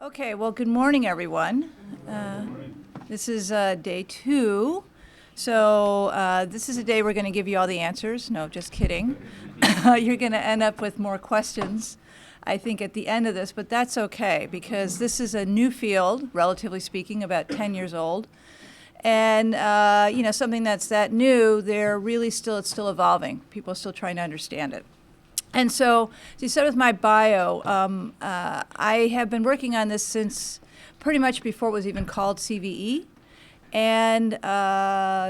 Okay, well, good morning, everyone. This is day 2. So this is a day we're going to give you all the answers. No, just kidding. You're going to end up with more questions, I think, at the end of this, but that's okay because this is a new field, relatively speaking, about 10 years old. And, something that's that new, it's still evolving. People are still trying to understand it. And so, as you said with my bio, I have been working on this since pretty much before it was even called CVE. And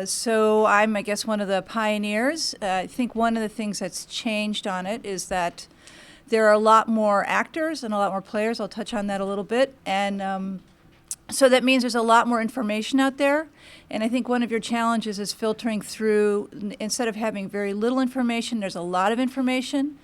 so I'm, I guess, one of the pioneers. I think one of the things that's changed on it is that there are a lot more actors and a lot more players. I'll touch on that a little bit. And so that means there's a lot more information out there. And I think one of your challenges is filtering through, instead of having very little information, there's a lot of information.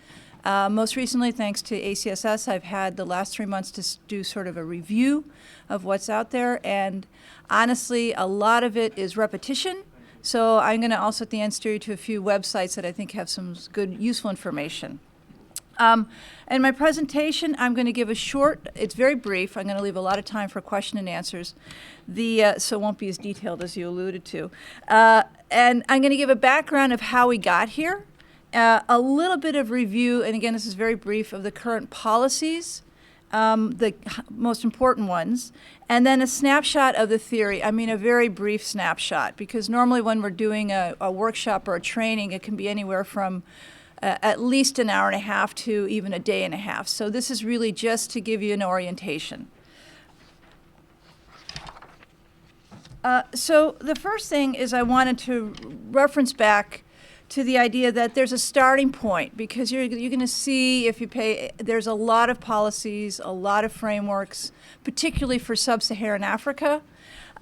Most recently, thanks to ACSS, I've had the last 3 months to do sort of a review of what's out there. And honestly, a lot of it is repetition. So I'm going to also at the end steer you to a few websites that I think have some good, useful information. In my presentation, I'm going to give it's very brief. I'm going to leave a lot of time for question and answers. So it won't be as detailed as you alluded to. And I'm going to give a background of how we got here. A little bit of review, and again, this is very brief, of the current policies, the most important ones, and then a snapshot of the theory. I mean, a very brief snapshot, because normally when we're doing a workshop or a training, it can be anywhere from at least an hour and a half to even a day and a half. So this is really just to give you an orientation. So the first thing is I wanted to reference back to the idea that there's a starting point, because you're going to see, if you pay, there's a lot of policies, a lot of frameworks, particularly for sub-Saharan Africa,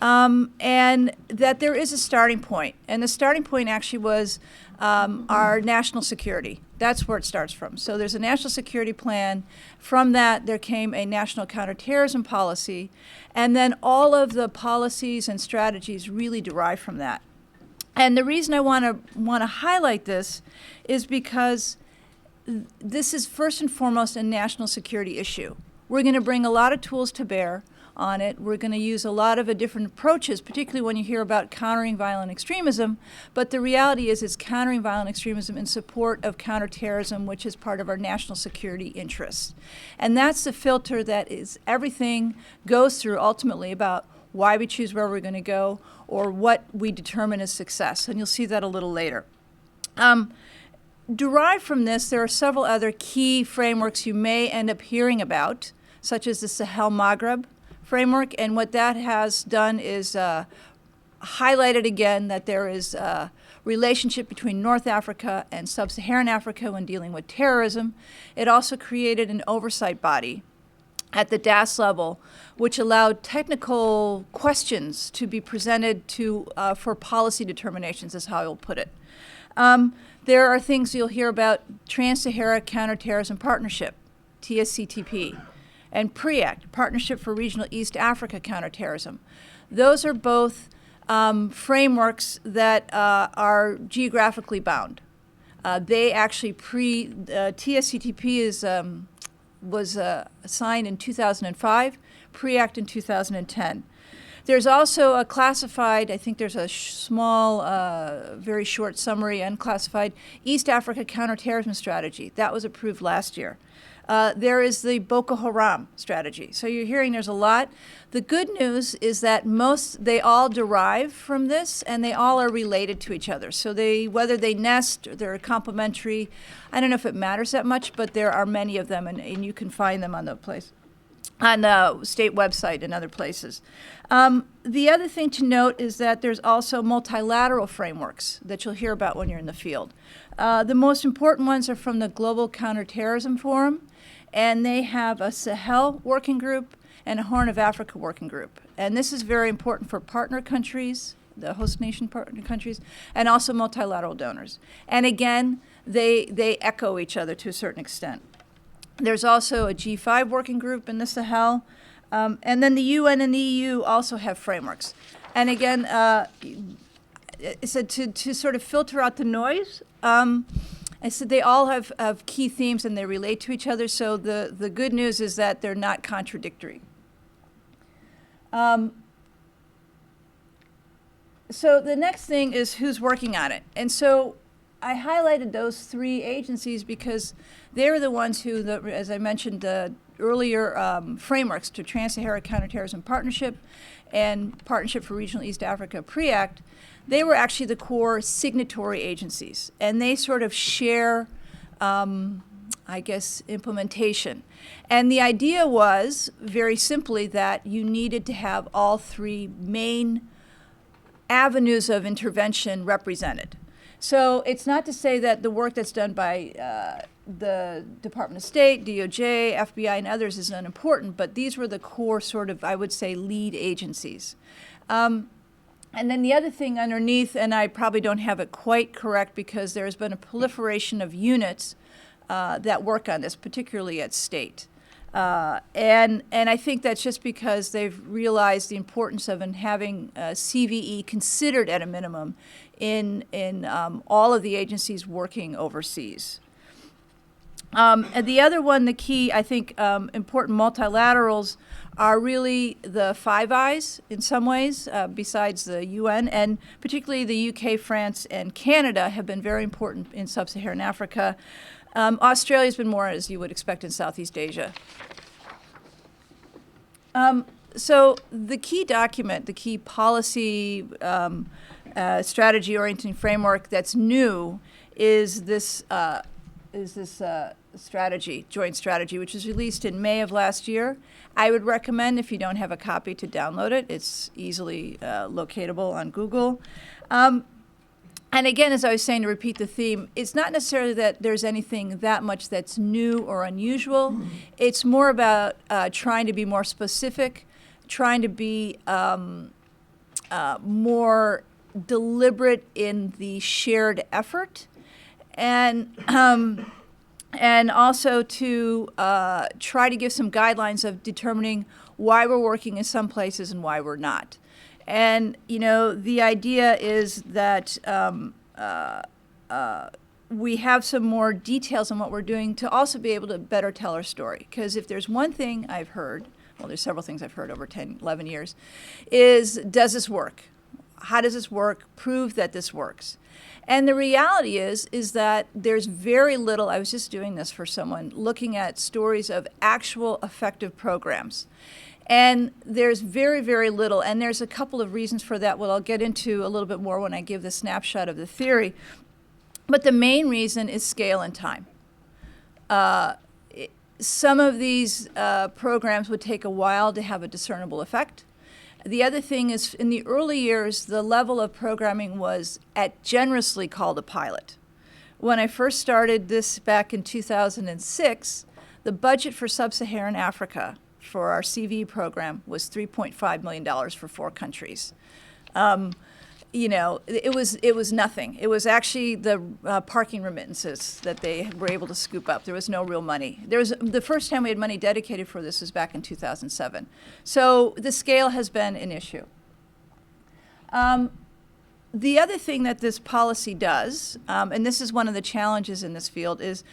and that there is a starting point. And the starting point actually was our national security. That's where it starts from. So there's a national security plan. From that, there came a national counterterrorism policy, and then all of the policies and strategies really derive from that. And the reason I want to highlight this is because this is first and foremost a national security issue. We're going to bring a lot of tools to bear on it. We're going to use a lot of different approaches, particularly when you hear about countering violent extremism. But the reality is it's countering violent extremism in support of counterterrorism, which is part of our national security interests. And that's the filter that is everything goes through ultimately about why we choose where we're going to go, or what we determine as success. And you'll see that a little later. Derived from this, there are several other key frameworks you may end up hearing about, such as the Sahel-Maghreb framework. And what that has done is highlighted again that there is a relationship between North Africa and Sub-Saharan Africa when dealing with terrorism. It also created an oversight body at the DAS level, which allowed technical questions to be presented for policy determinations, is how I will put it. There are things you'll hear about: Trans-Sahara Counterterrorism Partnership, TSCTP, and PREACT, Partnership for Regional East Africa Counterterrorism. Those are both frameworks that are geographically bound. They actually TSCTP was signed in 2005, PREACT in 2010. There's also a classified, I think there's a small, very short summary, unclassified, East Africa Counterterrorism Strategy. That was approved last year. There is the Boko Haram strategy. So you're hearing there's a lot. The good news is that they all derive from this, and they all are related to each other. So whether they nest, they're complementary. I don't know if it matters that much, but there are many of them, and you can find them on the state website and other places. The other thing to note is that there's also multilateral frameworks that you'll hear about when you're in the field. The most important ones are from the Global Counterterrorism Forum, and they have a Sahel working group and a Horn of Africa working group. And this is very important for partner countries, the host nation partner countries, and also multilateral donors. And again, they echo each other to a certain extent. There's also a G5 working group in the Sahel, and then the UN and the EU also have frameworks. And again, so to sort of filter out the noise, I said they all have key themes and they relate to each other. So the good news is that they're not contradictory. So the next thing is who's working on it. And so I highlighted those three agencies because they're the ones who, as I mentioned, the earlier frameworks to Trans-Saharan Counterterrorism Partnership and Partnership for Regional East Africa pre-Act, they were actually the core signatory agencies. And they sort of share, I guess, implementation. And the idea was, very simply, that you needed to have all three main avenues of intervention represented. So it's not to say that the work that's done by the Department of State, DOJ, FBI, and others is unimportant, but these were the core sort of, I would say, lead agencies. And then the other thing underneath, and I probably don't have it quite correct because there's been a proliferation of units that work on this, particularly at state. And I think that's just because they've realized the importance of having CVE considered at a minimum in all of the agencies working overseas. And the other one, the key, I think, important multilaterals are really the Five Eyes in some ways, besides the UN, and particularly the UK, France, and Canada have been very important in sub-Saharan Africa. Australia's been more, as you would expect, in Southeast Asia. So the key document, the key policy strategy-orienting framework that's new is this strategy, joint strategy, which was released in May of last year. I would recommend, if you don't have a copy, to download it. It's easily locatable on Google. And again, as I was saying, to repeat the theme, it's not necessarily that there's anything that much that's new or unusual. It's more about trying to be more specific, trying to be more deliberate in the shared effort, and also to try to give some guidelines of determining why we're working in some places and why we're not. And, you know, the idea is that we have some more details on what we're doing to also be able to better tell our story. Because if there's one thing I've heard, well, there's several things I've heard over 10, 11 years, is does this work? How does this work? Prove that this works. And the reality is that there's very little, I was just doing this for someone, looking at stories of actual effective programs. And there's very, very little, and there's a couple of reasons for that, what I'll get into a little bit more when I give the snapshot of the theory. But the main reason is scale and time. Some of these programs would take a while to have a discernible effect. The other thing is, in the early years, the level of programming was generously called a pilot. When I first started this back in 2006, the budget for sub-Saharan Africa for our CVE program was $3.5 million for 4 countries. You know, it was nothing. It was actually the parking remittances that they were able to scoop up. There was no real money. The first time we had money dedicated for this was back in 2007. So the scale has been an issue. The other thing that this policy does, and this is one of the challenges in this field, is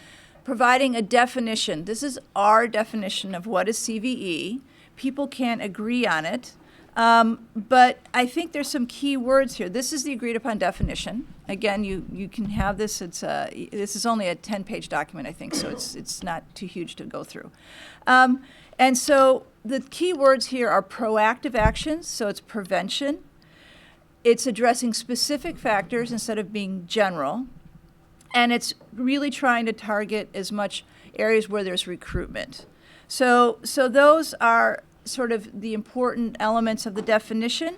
providing a definition. This is our definition of what is CVE. People can't agree on it. But I think there's some key words here. This is the agreed upon definition. Again, you can have this. This is only a 10-page document, I think, so it's not too huge to go through. And so the key words here are proactive actions, so it's prevention. It's addressing specific factors instead of being general. And it's really trying to target as much areas where there's recruitment. So those are sort of the important elements of the definition.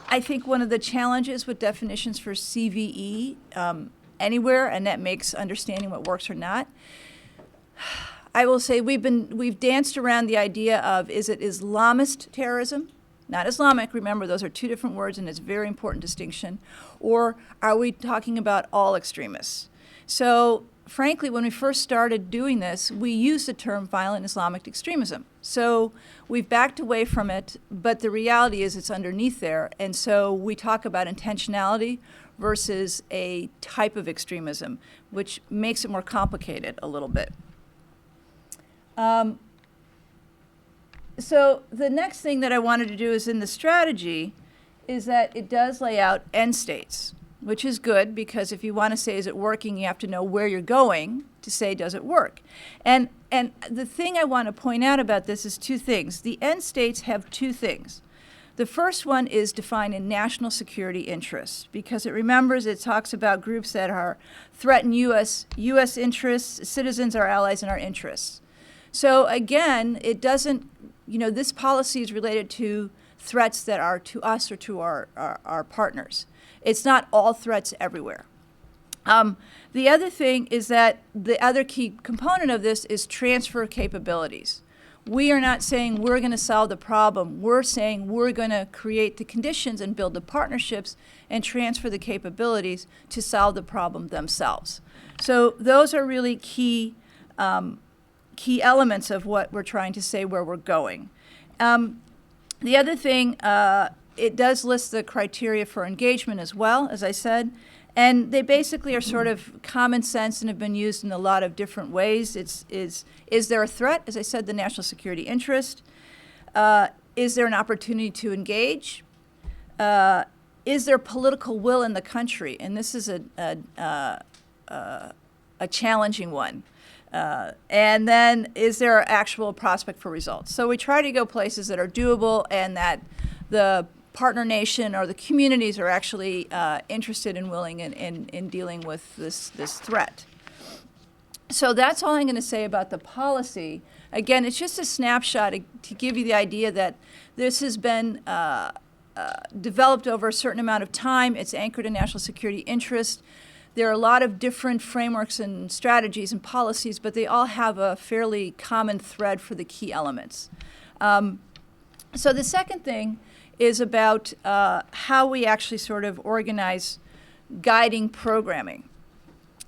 I think one of the challenges with definitions for CVE anywhere, and that makes understanding what works or not, I will say we've danced around the idea of, is it Islamist terrorism? Not Islamic, remember those are two different words and it's a very important distinction. Or are we talking about all extremists? So frankly, when we first started doing this, we used the term violent Islamic extremism. So we've backed away from it, but the reality is it's underneath there. And so we talk about intentionality versus a type of extremism, which makes it more complicated a little bit. So the next thing that I wanted to do is in the strategy is that it does lay out end states, which is good because if you want to say, is it working, you have to know where you're going to say, does it work? And the thing I want to point out about this is two things. The end states have two things. The first one is defined in national security interests because it talks about groups that are threaten U.S. interests, citizens, our allies, and our interests. So again, it doesn't, this policy is related to threats that are to us or to our partners. It's not all threats everywhere. The other thing is that the other key component of this is transfer capabilities. We are not saying we're going to solve the problem. We're saying we're going to create the conditions and build the partnerships and transfer the capabilities to solve the problem themselves. So those are really key elements of what we're trying to say where we're going. The other thing, it does list the criteria for engagement as well, as I said, and they basically are sort of common sense and have been used in a lot of different ways. Is there a threat? As I said, the national security interest. Is there an opportunity to engage? Is there political will in the country? And this is a challenging one. And then is there actual prospect for results? So we try to go places that are doable and that the partner nation or the communities are actually interested and willing in dealing with this threat. So that's all I'm going to say about the policy. Again, it's just a snapshot to give you the idea that this has been developed over a certain amount of time. It's anchored in national security interest. There are a lot of different frameworks and strategies and policies, but they all have a fairly common thread for the key elements. So the second thing is about how we actually sort of organize guiding programming.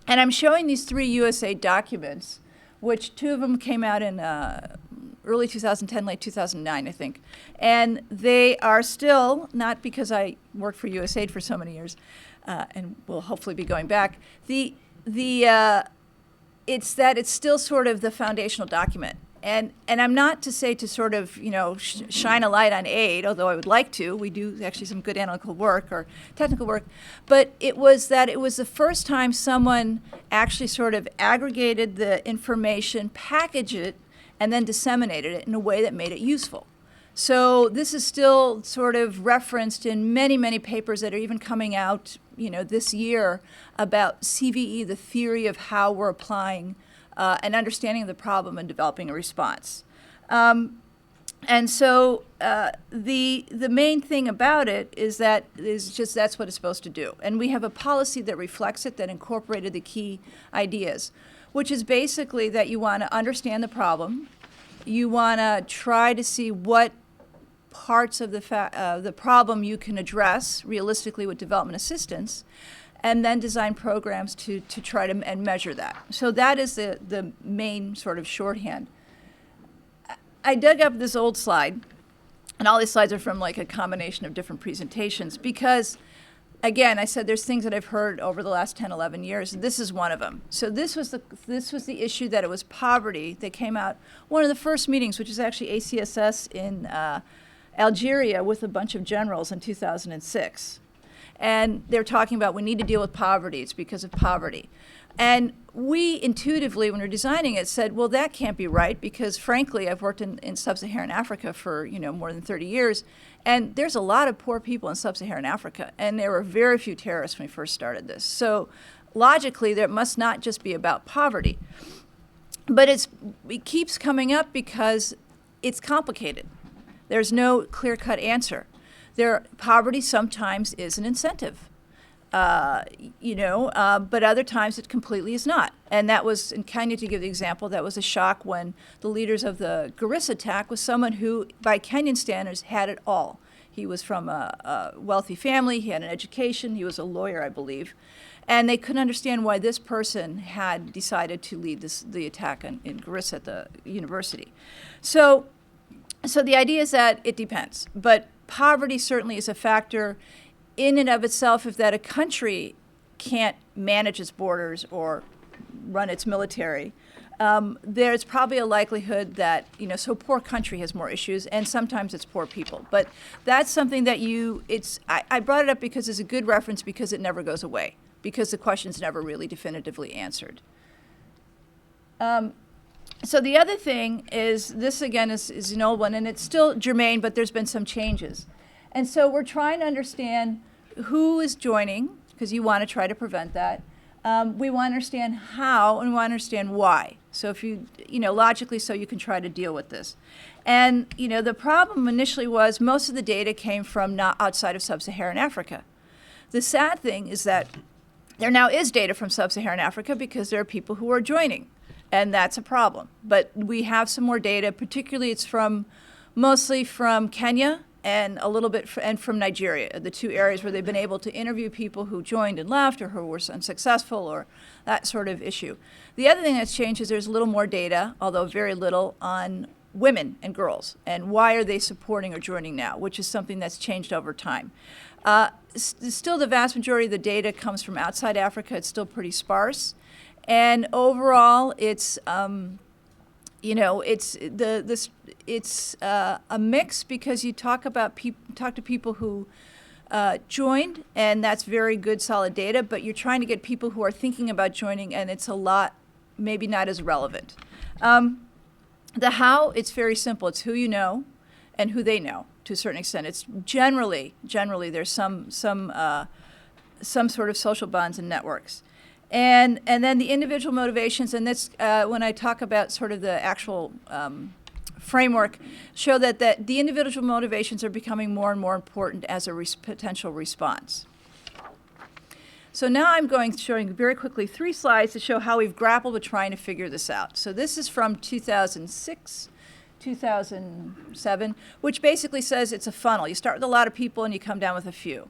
And I'm showing these 3 USAID documents, which 2 of them came out in early 2010, late 2009, I think. And they are still, not because I worked for USAID for so many years, and will hopefully be going back, it's that it's still sort of the foundational document. And I'm not to say to sort of, shine a light on aid, although I would like to. We do actually some good analytical work or technical work. But it was the first time someone actually sort of aggregated the information, packaged it, and then disseminated it in a way that made it useful. So this is still sort of referenced in many, many papers that are even coming out, this year about CVE, the theory of how we're applying an understanding of the problem and developing a response. And so the main thing about it is that's what it's supposed to do. And we have a policy that reflects it, that incorporated the key ideas, which is basically that you want to understand the problem. You want to try to see what parts of the problem you can address realistically with development assistance, and then design programs to try to and measure that. So that is the main sort of shorthand. I dug up this old slide, and all these slides are from like a combination of different presentations because, again, I said there's things that I've heard over the last 10, 11 years. This is one of them. So this was the issue that it was poverty that came out. One of the first meetings, which is actually ACSS in Algeria with a bunch of generals in 2006. And they're talking about we need to deal with poverty. It's because of poverty. And we intuitively, when we're designing it, said, well, that can't be right because, frankly, I've worked in sub-Saharan Africa for, more than 30 years. And there's a lot of poor people in sub-Saharan Africa. And there were very few terrorists when we first started this. So logically, there must not just be about poverty. But it keeps coming up because it's complicated. There's no clear-cut answer. Poverty sometimes is an incentive, but other times it completely is not. And that was, in Kenya, to give the example, that was a shock when the leaders of the Garissa attack was someone who, by Kenyan standards, had it all. He was from a wealthy family, he had an education, he was a lawyer, I believe. And they couldn't understand why this person had decided to lead the attack in Garissa at the university. So the idea is that it depends, but poverty certainly is a factor in and of itself. If that a country can't manage its borders or run its military, there's probably a likelihood that, so poor country has more issues, and sometimes it's poor people. But that's something that I brought it up because it's a good reference because it never goes away, because the question's never really definitively answered. So the other thing is, this again is an old one, and it's still germane, but there's been some changes. And so we're trying to understand who is joining, because you want to try to prevent that. We want to understand how, and we want to understand why. So if logically, so you can try to deal with this. And, the problem initially was most of the data came from not outside of sub-Saharan Africa. The sad thing is that there now is data from sub-Saharan Africa because there are people who are joining, and that's a problem. But we have some more data, particularly it's mostly from Kenya and a little bit and from Nigeria, the two areas where they've been able to interview people who joined and left or who were unsuccessful or that sort of issue. The other thing that's changed is there's a little more data, although very little, on women and girls and why are they supporting or joining now, which is something that's changed over time. Still, the vast majority of the data comes from outside Africa. It's still pretty sparse. And overall, it's it's a mix because you talk to people who joined, and that's very good, solid data. But you're trying to get people who are thinking about joining, and it's a lot, maybe not as relevant. The how, it's very simple. It's who you know, and who they know to a certain extent. It's generally there's some sort of social bonds and networks. And then the individual motivations, and this, when I talk about sort of the actual framework, show that the individual motivations are becoming more and more important as a potential response. So now I'm showing very quickly 3 slides to show how we've grappled with trying to figure this out. So this is from 2006, 2007, which basically says it's a funnel. You start with a lot of people and you come down with a few.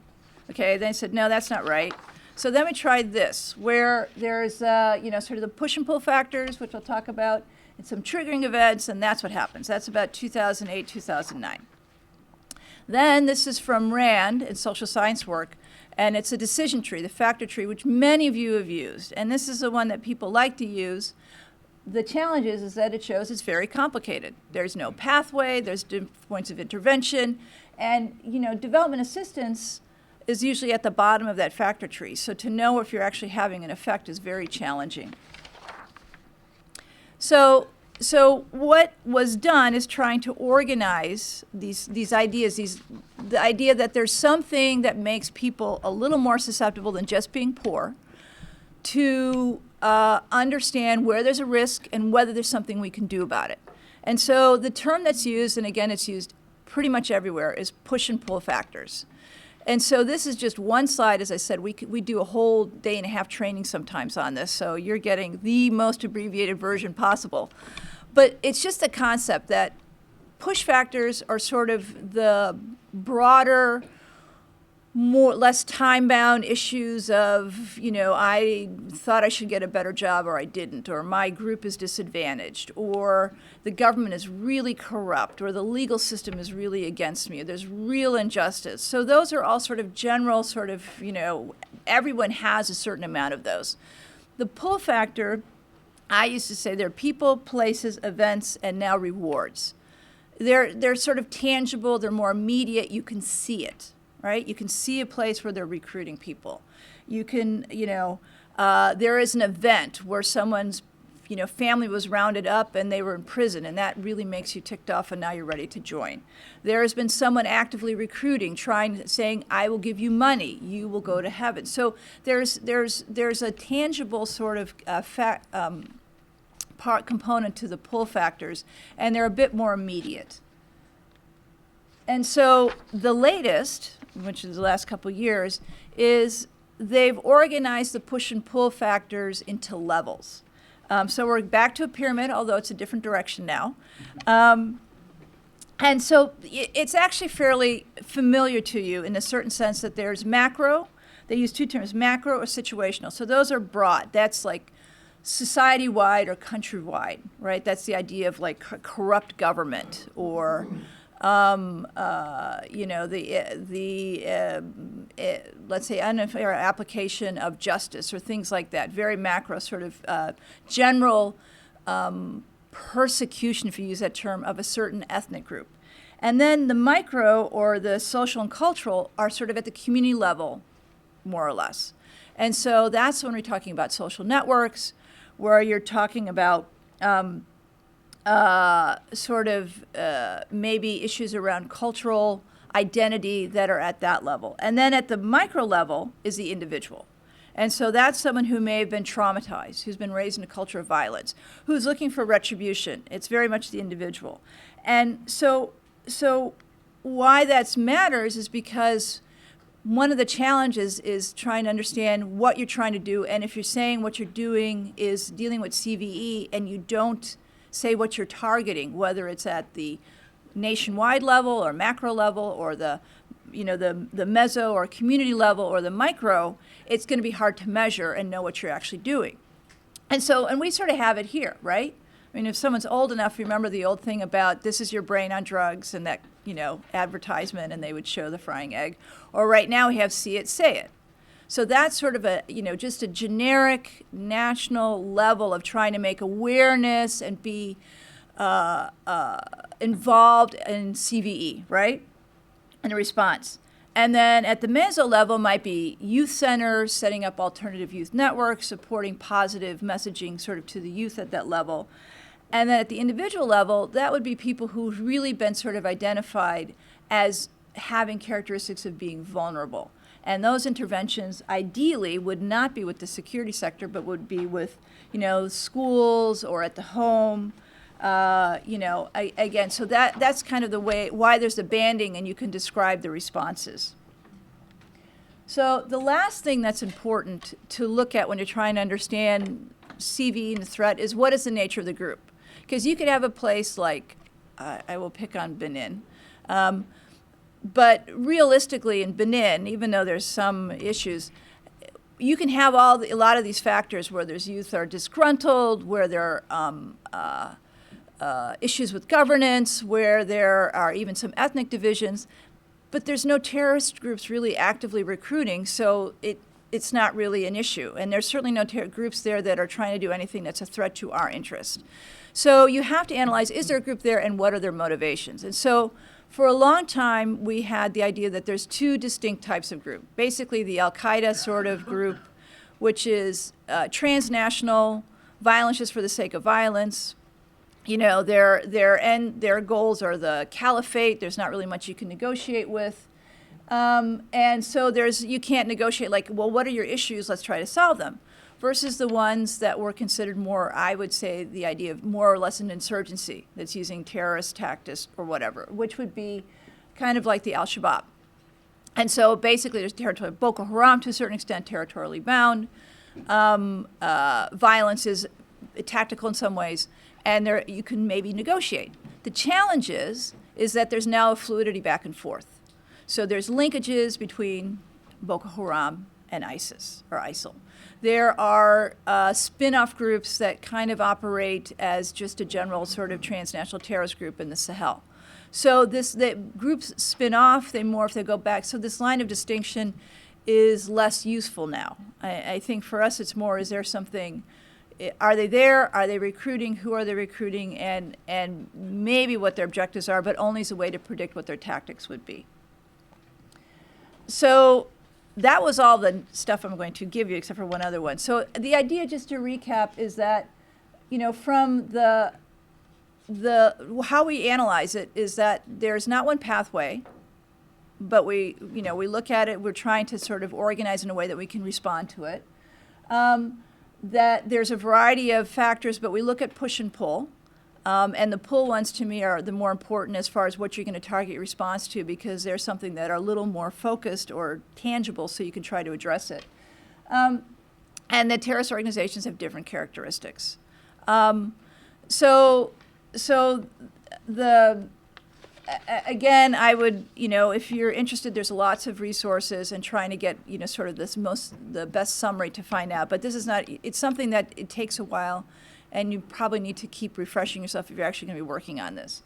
Okay, then I said, no, that's not right. So then we tried this, where there's, sort of the push and pull factors, which I'll talk about, and some triggering events, and that's what happens. That's about 2008, 2009. Then this is from RAND in social science work, and it's a decision tree, the factor tree, which many of you have used. And this is the one that people like to use. The challenge is that it shows it's very complicated. There's no pathway, there's points of intervention, and, development assistance is usually at the bottom of that factor tree. So to know if you're actually having an effect is very challenging. So what was done is trying to organize these ideas, the idea that there's something that makes people a little more susceptible than just being poor, to understand where there's a risk and whether there's something we can do about it. And so the term that's used, and again it's used pretty much everywhere, is push and pull factors. And so this is just one slide. As I said, we do a whole day and a half training sometimes on this, so you're getting the most abbreviated version possible. But it's just a concept that push factors are sort of the broader, less time-bound issues of, I thought I should get a better job or I didn't, or my group is disadvantaged, or the government is really corrupt, or the legal system is really against me, or there's real injustice. So those are all sort of general everyone has a certain amount of those. The pull factor, I used to say, there are people, places, events, and now rewards. They're sort of tangible, they're more immediate, you can see it. Right? You can see a place where they're recruiting people. You can, there is an event where someone's, family was rounded up and they were in prison, and that really makes you ticked off, and now you're ready to join. There has been someone actively recruiting, saying, I will give you money, you will go to heaven. So there's a tangible sort of component to the pull factors, and they're a bit more immediate. And so the latest, which is the last couple of years, is they've organized the push and pull factors into levels. So we're back to a pyramid, although it's a different direction now. And so it's actually fairly familiar to you in a certain sense that there's macro. They use 2 terms, macro or situational. So those are broad. That's like society-wide or country-wide, right? That's the idea of like corrupt government, or let's say unfair application of justice, or things like that. Very macro, sort of general persecution, if you use that term, of a certain ethnic group. And then the micro, or the social and cultural, are sort of at the community level, more or less. And so that's when we're talking about social networks, where you're talking about maybe issues around cultural identity that are at that level. And then at the micro level is the individual. And so that's someone who may have been traumatized, who's been raised in a culture of violence, who's looking for retribution. It's very much the individual. And so why that matters is because one of the challenges is trying to understand what you're trying to do. And if you're saying what you're doing is dealing with CVE and you don't say what you're targeting, whether it's at the nationwide level or macro level or the meso or community level or the micro, it's going to be hard to measure and know what you're actually doing. And we sort of have it here, right? I mean, if someone's old enough, remember the old thing about this is your brain on drugs and that, advertisement, and they would show the frying egg. Or right now we have see it, say it. So that's sort of just a generic national level of trying to make awareness and be involved in CVE, right? And the response. And then at the meso level might be youth centers, setting up alternative youth networks, supporting positive messaging sort of to the youth at that level. And then at the individual level, that would be people who've really been sort of identified as having characteristics of being vulnerable. And those interventions ideally would not be with the security sector, but would be with, schools or at the home. Again, so that's kind of the way, why there's the banding and you can describe the responses. So the last thing that's important to look at when you're trying to understand CVE and the threat is what is the nature of the group? Because you could have a place like, I will pick on Benin, but realistically in Benin, even though there's some issues, you can have a lot of these factors where there's youth are disgruntled, where there are issues with governance, where there are even some ethnic divisions, but there's no terrorist groups really actively recruiting, so it's not really an issue. And there's certainly no groups there that are trying to do anything that's a threat to our interest. So you have to analyze, is there a group there and what are their motivations? And so for a long time, we had the idea that there's two distinct types of group. Basically, the Al-Qaeda sort of group, which is transnational, violence just for the sake of violence. Their goals are the caliphate. There's not really much you can negotiate with. And so you can't negotiate like, well, what are your issues? Let's try to solve them. Versus the ones that were considered more, I would say, the idea of more or less an insurgency that's using terrorist tactics or whatever, which would be kind of like the Al-Shabaab. And so basically there's territorial, Boko Haram to a certain extent, territorially bound. Violence is tactical in some ways, and you can maybe negotiate. The challenge is that there's now a fluidity back and forth. So there's linkages between Boko Haram and ISIS or ISIL. There are spin-off groups that kind of operate as just a general sort of transnational terrorist group in the Sahel. So the groups spin off, they morph, they go back. So this line of distinction is less useful now. I think for us it's more, is there something, are they there, are they recruiting, who are they recruiting, and maybe what their objectives are, but only as a way to predict what their tactics would be. So that was all the stuff I'm going to give you, except for one other one. So the idea, just to recap, is that, from the how we analyze it is that there's not one pathway, but we look at it, we're trying to sort of organize in a way that we can respond to it. That there's a variety of factors, but we look at push and pull. And the pull ones to me are the more important as far as what you're going to target your response to, because they're something that are a little more focused or tangible so you can try to address it. And the terrorist organizations have different characteristics. Again, I would, if you're interested, there's lots of resources and trying to get, sort of the best summary to find out. But this is not, it's something that it takes a while, and you probably need to keep refreshing yourself if you're actually going to be working on this.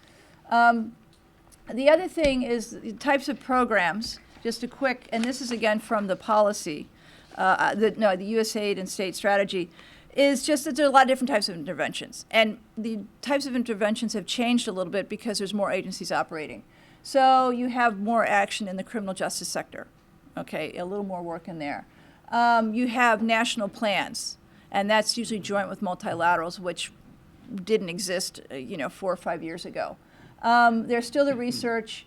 The other thing is the types of programs, just a quick, and this is again from the policy, the USAID and state strategy, is just that there are a lot of different types of interventions. And the types of interventions have changed a little bit because there's more agencies operating. So you have more action in the criminal justice sector, okay, a little more work in there. You have national plans, and that's usually joint with multilaterals, which didn't exist, 4 or 5 years ago. There's still the research,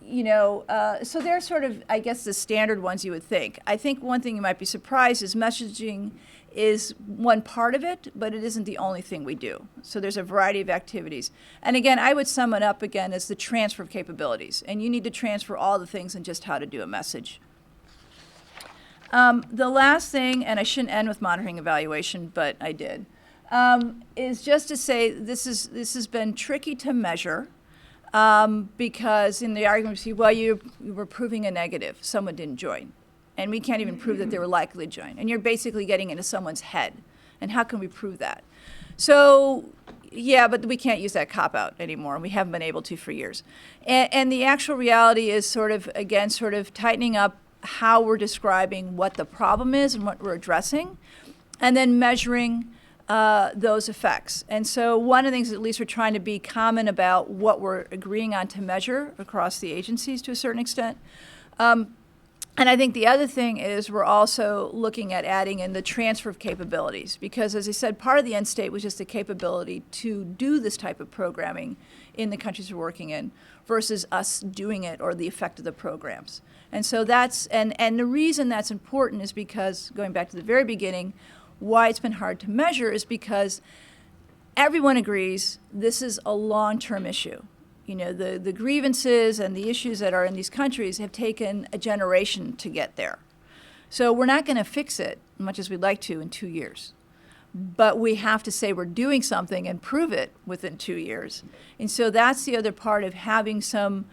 so they're sort of, I guess, the standard ones you would think. I think one thing you might be surprised is messaging is one part of it, but it isn't the only thing we do. So there's a variety of activities. And again, I would sum it up again as the transfer of capabilities. And you need to transfer all the things and just how to do a message. The last thing, and I shouldn't end with monitoring evaluation, but I did, is just to say this has been tricky to measure. Because in the argument, you see, well, you were proving a negative. Someone didn't join. And we can't even prove that they were likely to join. And you're basically getting into someone's head. And how can we prove that? So, yeah, but we can't use that cop-out anymore. And we haven't been able to for years. And the actual reality is sort of tightening up how we're describing what the problem is and what we're addressing, and then measuring those effects. And so one of the things, at least we're trying to be common about what we're agreeing on to measure across the agencies to a certain extent. And I think the other thing is we're also looking at adding in the transfer of capabilities, because as I said, part of the end state was just the capability to do this type of programming in the countries we're working in versus us doing it or the effect of the programs. And so that's, and the reason that's important is because, going back to the very beginning, why it's been hard to measure is because everyone agrees this is a long-term issue. The grievances and the issues that are in these countries have taken a generation to get there. So we're not going to fix it, much as we'd like to, in 2 years. But we have to say we're doing something and prove it within 2 years. And so that's the other part of having some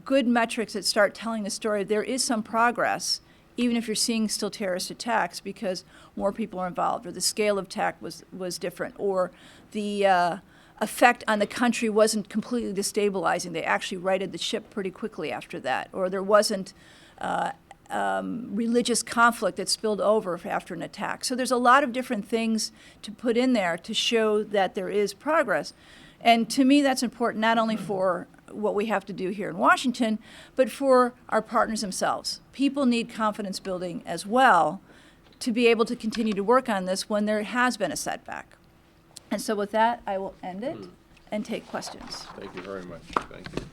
good metrics that start telling the story. There is some progress, even if you're seeing still terrorist attacks, because more people are involved, or the scale of attack was different, or the effect on the country wasn't completely destabilizing. They actually righted the ship pretty quickly after that, or there wasn't religious conflict that spilled over after an attack. So there's a lot of different things to put in there to show that there is progress. And to me, that's important not only for what we have to do here in Washington, but for our partners themselves. People need confidence building as well to be able to continue to work on this when there has been a setback. And so with that, I will end it and take questions. Thank you very much. Thank you.